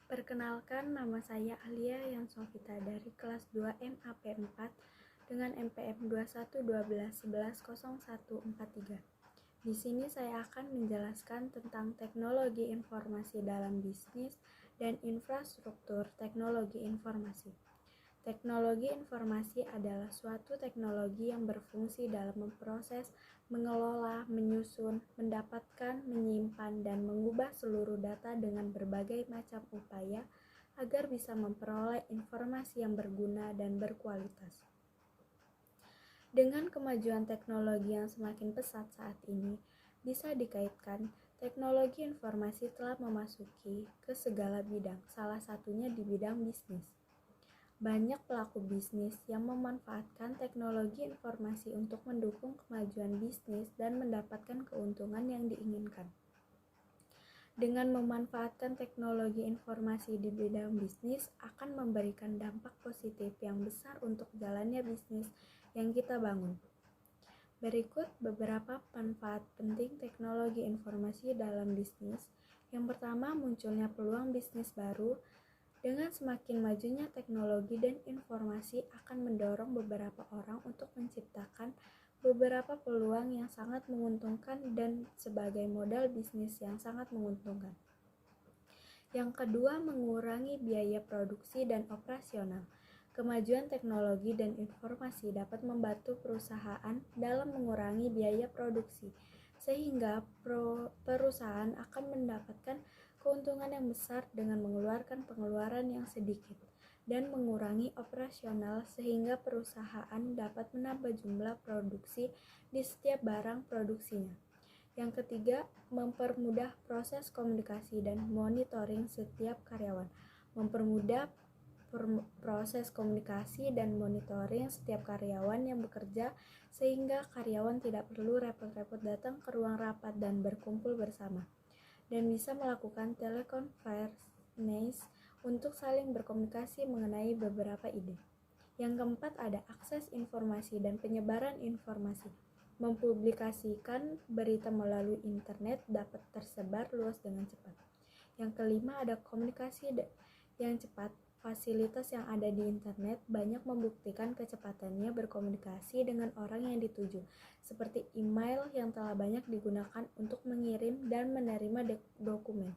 Perkenalkan, nama saya Alia Yansofita dari kelas 2 MAP 4 dengan NPM 2112110143. Di sini saya akan menjelaskan tentang teknologi informasi dalam bisnis dan infrastruktur teknologi informasi. Teknologi informasi adalah suatu teknologi yang berfungsi dalam memproses, mengelola, menyusun, mendapatkan, menyimpan, dan mengubah seluruh data dengan berbagai macam upaya agar bisa memperoleh informasi yang berguna dan berkualitas. Dengan kemajuan teknologi yang semakin pesat saat ini, bisa dikaitkan teknologi informasi telah memasuki ke segala bidang, salah satunya di bidang bisnis. Banyak pelaku bisnis yang memanfaatkan teknologi informasi untuk mendukung kemajuan bisnis dan mendapatkan keuntungan yang diinginkan. Dengan memanfaatkan teknologi informasi di bidang bisnis akan memberikan dampak positif yang besar untuk jalannya bisnis yang kita bangun. Berikut beberapa manfaat penting teknologi informasi dalam bisnis. Yang pertama, munculnya peluang bisnis baru. Dengan semakin majunya teknologi dan informasi akan mendorong beberapa orang untuk menciptakan beberapa peluang yang sangat menguntungkan dan sebagai modal bisnis yang sangat menguntungkan. Yang kedua, mengurangi biaya produksi dan operasional. Kemajuan teknologi dan informasi dapat membantu perusahaan dalam mengurangi biaya produksi, sehingga perusahaan akan mendapatkan keuntungan yang besar dengan mengeluarkan pengeluaran yang sedikit dan mengurangi operasional sehingga perusahaan dapat menambah jumlah produksi di setiap barang produksinya. Yang ketiga, mempermudah proses komunikasi dan monitoring setiap karyawan. Mempermudah proses komunikasi dan monitoring setiap karyawan yang bekerja sehingga karyawan tidak perlu repot-repot datang ke ruang rapat dan berkumpul bersama, dan bisa melakukan telekonferensi untuk saling berkomunikasi mengenai beberapa ide. Yang keempat, ada akses informasi dan penyebaran informasi. Mempublikasikan berita melalui internet dapat tersebar luas dengan cepat. Yang kelima, ada komunikasi yang cepat. Fasilitas yang ada di internet banyak membuktikan kecepatannya berkomunikasi dengan orang yang dituju, seperti email yang telah banyak digunakan untuk mengirim dan menerima dokumen.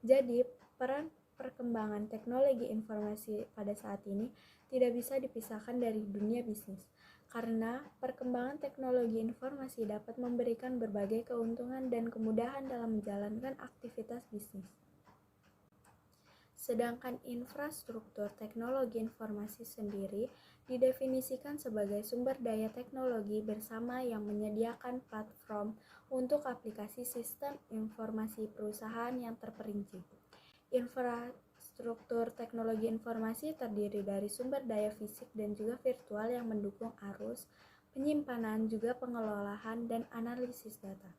Jadi, peran perkembangan teknologi informasi pada saat ini tidak bisa dipisahkan dari dunia bisnis, karena perkembangan teknologi informasi dapat memberikan berbagai keuntungan dan kemudahan dalam menjalankan aktivitas bisnis. Sedangkan infrastruktur teknologi informasi sendiri didefinisikan sebagai sumber daya teknologi bersama yang menyediakan platform untuk aplikasi sistem informasi perusahaan yang terperinci. Infrastruktur teknologi informasi terdiri dari sumber daya fisik dan juga virtual yang mendukung arus, penyimpanan, juga pengelolaan dan analisis data.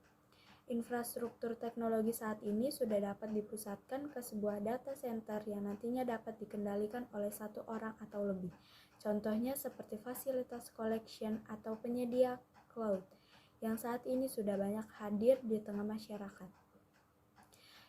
Infrastruktur teknologi saat ini sudah dapat dipusatkan ke sebuah data center yang nantinya dapat dikendalikan oleh satu orang atau lebih. Contohnya seperti fasilitas collection atau penyedia cloud yang saat ini sudah banyak hadir di tengah masyarakat.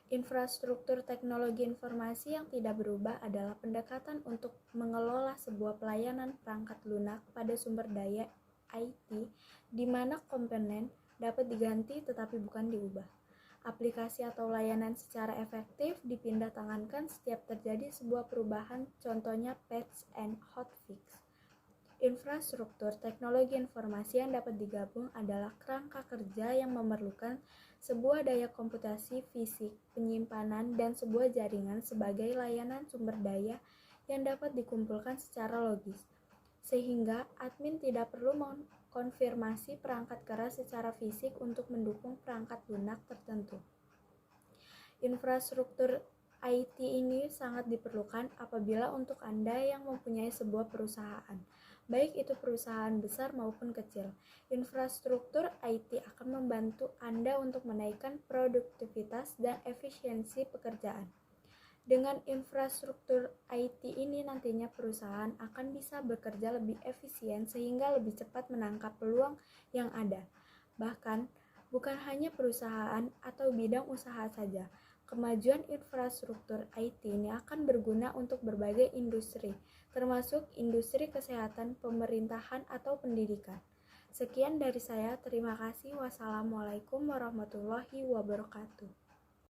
Infrastruktur teknologi informasi yang tidak berubah adalah pendekatan untuk mengelola sebuah pelayanan perangkat lunak pada sumber daya IT di mana komponen dapat diganti tetapi bukan diubah. Aplikasi atau layanan secara efektif dipindah tangankan setiap terjadi sebuah perubahan, contohnya patch and hotfix. Infrastruktur teknologi informasi yang dapat digabung adalah kerangka kerja yang memerlukan sebuah daya komputasi fisik, penyimpanan, dan sebuah jaringan sebagai layanan sumber daya yang dapat dikumpulkan secara logis, sehingga admin tidak perlu konfirmasi perangkat keras secara fisik untuk mendukung perangkat lunak tertentu. Infrastruktur IT ini sangat diperlukan apabila untuk Anda yang mempunyai sebuah perusahaan, baik itu perusahaan besar maupun kecil. Infrastruktur IT akan membantu Anda untuk menaikkan produktivitas dan efisiensi pekerjaan. Dengan infrastruktur IT ini nantinya perusahaan akan bisa bekerja lebih efisien sehingga lebih cepat menangkap peluang yang ada. Bahkan, bukan hanya perusahaan atau bidang usaha saja. Kemajuan infrastruktur IT ini akan berguna untuk berbagai industri, termasuk industri kesehatan, pemerintahan, atau pendidikan. Sekian dari saya, terima kasih. Wassalamualaikum warahmatullahi wabarakatuh.